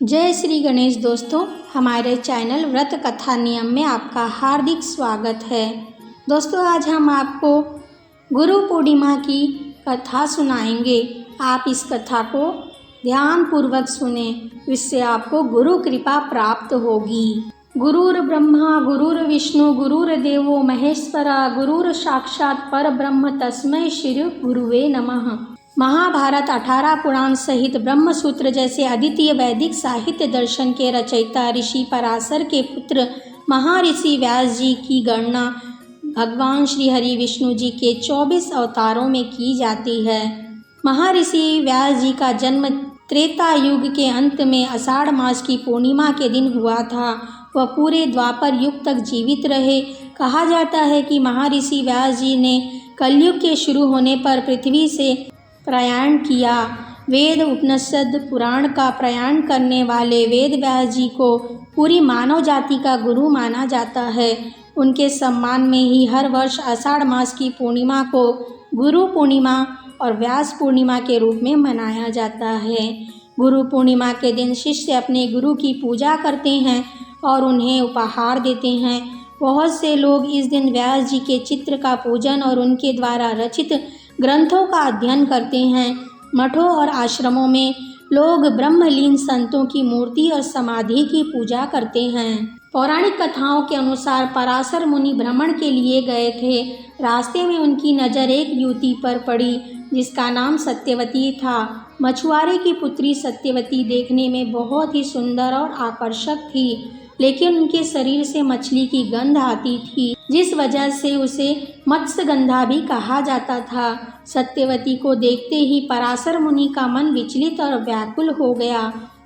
जय श्री गणेश दोस्तों, हमारे चैनल व्रत कथा नियम में आपका हार्दिक स्वागत है। दोस्तों, आज हम आपको गुरु पूर्णिमा की कथा सुनाएंगे। आप इस कथा को ध्यान पूर्वक सुने, इससे आपको गुरु कृपा प्राप्त होगी। गुरुर ब्रह्मा गुरुर्विष्णु गुरुर्देवो महेश्वरा गुरुर साक्षात परब्रह्म तस्मै श्री गुरुवे नमः। महाभारत 18 पुराण सहित ब्रह्म सूत्र जैसे अद्वितीय वैदिक साहित्य दर्शन के रचयिता ऋषि पराशर के पुत्र महर्षि व्यास जी की गणना भगवान श्री हरि विष्णु जी के 24 अवतारों में की जाती है। महर्षि व्यास जी का जन्म त्रेता युग के अंत में आषाढ़ मास की पूर्णिमा के दिन हुआ था। वह पूरे द्वापर युग तक जीवित रहे। कहा जाता है कि महर्षि व्यास जी ने कलयुग के शुरू होने पर पृथ्वी से प्रयाण किया। वेद उपनिषद पुराण का प्रयाण करने वाले वेद व्यास जी को पूरी मानव जाति का गुरु माना जाता है। उनके सम्मान में ही हर वर्ष आषाढ़ मास की पूर्णिमा को गुरु पूर्णिमा और व्यास पूर्णिमा के रूप में मनाया जाता है। गुरु पूर्णिमा के दिन शिष्य अपने गुरु की पूजा करते हैं और उन्हें उपहार देते हैं। बहुत से लोग इस दिन व्यास जी के चित्र का पूजन और उनके द्वारा रचित ग्रंथों का अध्ययन करते हैं। मठों और आश्रमों में लोग ब्रह्मलीन संतों की मूर्ति और समाधि की पूजा करते हैं। पौराणिक कथाओं के अनुसार पराशर मुनि भ्रमण के लिए गए थे। रास्ते में उनकी नज़र एक युवती पर पड़ी जिसका नाम सत्यवती था। मछुआरे की पुत्री सत्यवती देखने में बहुत ही सुंदर और आकर्षक थी, लेकिन उनके शरीर से मछली की गंध आती थी, जिस वजह से उसे मत्स्यगंधा भी कहा जाता था। सत्यवती को देखते ही पराशर मुनि का मन विचलित और व्याकुल हो गया।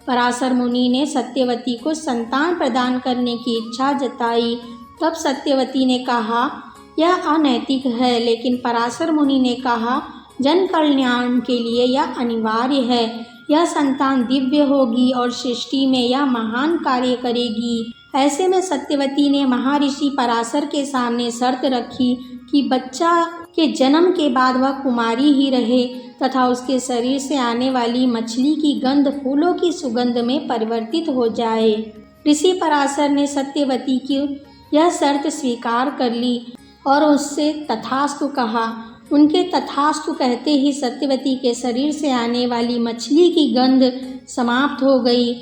पराशर मुनि ने सत्यवती को संतान प्रदान करने की इच्छा जताई। तब सत्यवती ने कहा, यह अनैतिक है, लेकिन पराशर मुनि ने कहा, जन कल्याण के लिए यह अनिवार्य है। यह संतान दिव्य होगी और सृष्टि में यह महान कार्य करेगी। ऐसे में सत्यवती ने महर्षि पराशर के सामने शर्त रखी कि बच्चा के जन्म के बाद वह कुमारी ही रहे तथा उसके शरीर से आने वाली मछली की गंध फूलों की सुगंध में परिवर्तित हो जाए। ऋषि पराशर ने सत्यवती की यह शर्त स्वीकार कर ली और उससे तथास्तु कहा। उनके तथास्तु कहते ही सत्यवती के शरीर से आने वाली मछली की गंध समाप्त हो गई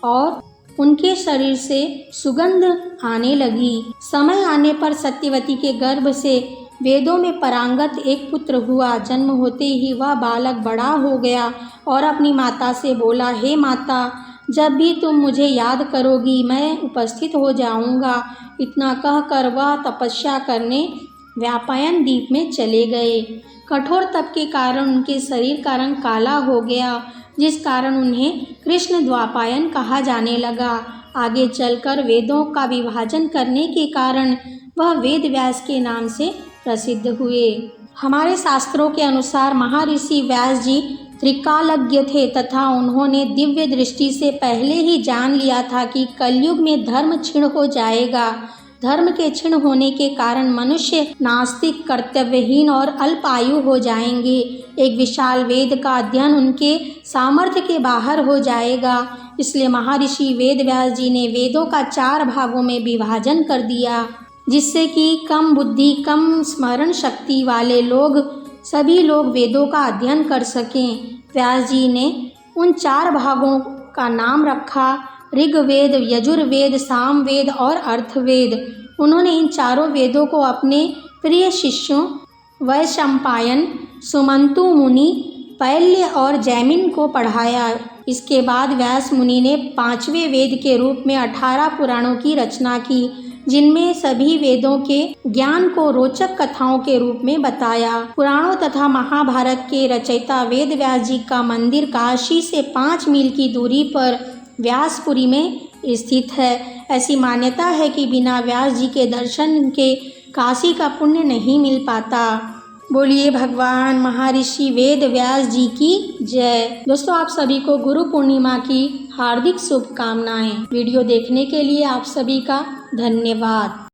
और उनके शरीर से सुगंध आने लगी। समय आने पर सत्यवती के गर्भ से वेदों में पारंगत एक पुत्र हुआ। जन्म होते ही वह बालक बड़ा हो गया और अपनी माता से बोला, हे माता, जब भी तुम मुझे याद करोगी मैं उपस्थित हो जाऊंगा। इतना कहकर वह तपस्या करने व्यापायन द्वीप में चले गए। कठोर तप के कारण उनके शरीर का रंग काला हो गया, जिस कारण उन्हें कृष्ण द्वापायन कहा जाने लगा। आगे चलकर वेदों का विभाजन करने के कारण वह वेद व्यास के नाम से प्रसिद्ध हुए। हमारे शास्त्रों के अनुसार महर्षि व्यास जी त्रिकालज्ञ थे तथा उन्होंने दिव्य दृष्टि से पहले ही जान लिया था कि कलयुग में धर्म क्षीण हो जाएगा। धर्म के क्षीण होने के कारण मनुष्य नास्तिक, कर्तव्यहीन और अल्प आयु हो जाएंगे। एक विशाल वेद का अध्ययन उनके सामर्थ्य के बाहर हो जाएगा। इसलिए महर्षि वेद व्यास जी ने वेदों का 4 भागों में विभाजन कर दिया, जिससे कि कम बुद्धि, कम स्मरण शक्ति वाले लोग सभी लोग वेदों का अध्ययन कर सकें। व्यास जी ने उन 4 भागों का नाम रखा ऋग्वेद, यजुर्वेद, सामवेद और अर्थवेद। उन्होंने इन 4 वेदों को अपने प्रिय शिष्यों वैशंपायन, सुमंतु मुनि, पैल्य और जैमिन को पढ़ाया। इसके बाद व्यास मुनि ने 5वें वेद के रूप में 18 पुराणों की रचना की, जिनमें सभी वेदों के ज्ञान को रोचक कथाओं के रूप में बताया। पुराणों तथा महाभारत के रचयिता वेद व्यास जी का मंदिर काशी से 5 मील की दूरी पर व्यासपुरी में स्थित है। ऐसी मान्यता है कि बिना व्यास जी के दर्शन के काशी का पुण्य नहीं मिल पाता। बोलिए भगवान महर्षि वेद व्यास जी की जय। दोस्तों, आप सभी को गुरु पूर्णिमा की हार्दिक शुभकामनाएं। वीडियो देखने के लिए आप सभी का धन्यवाद।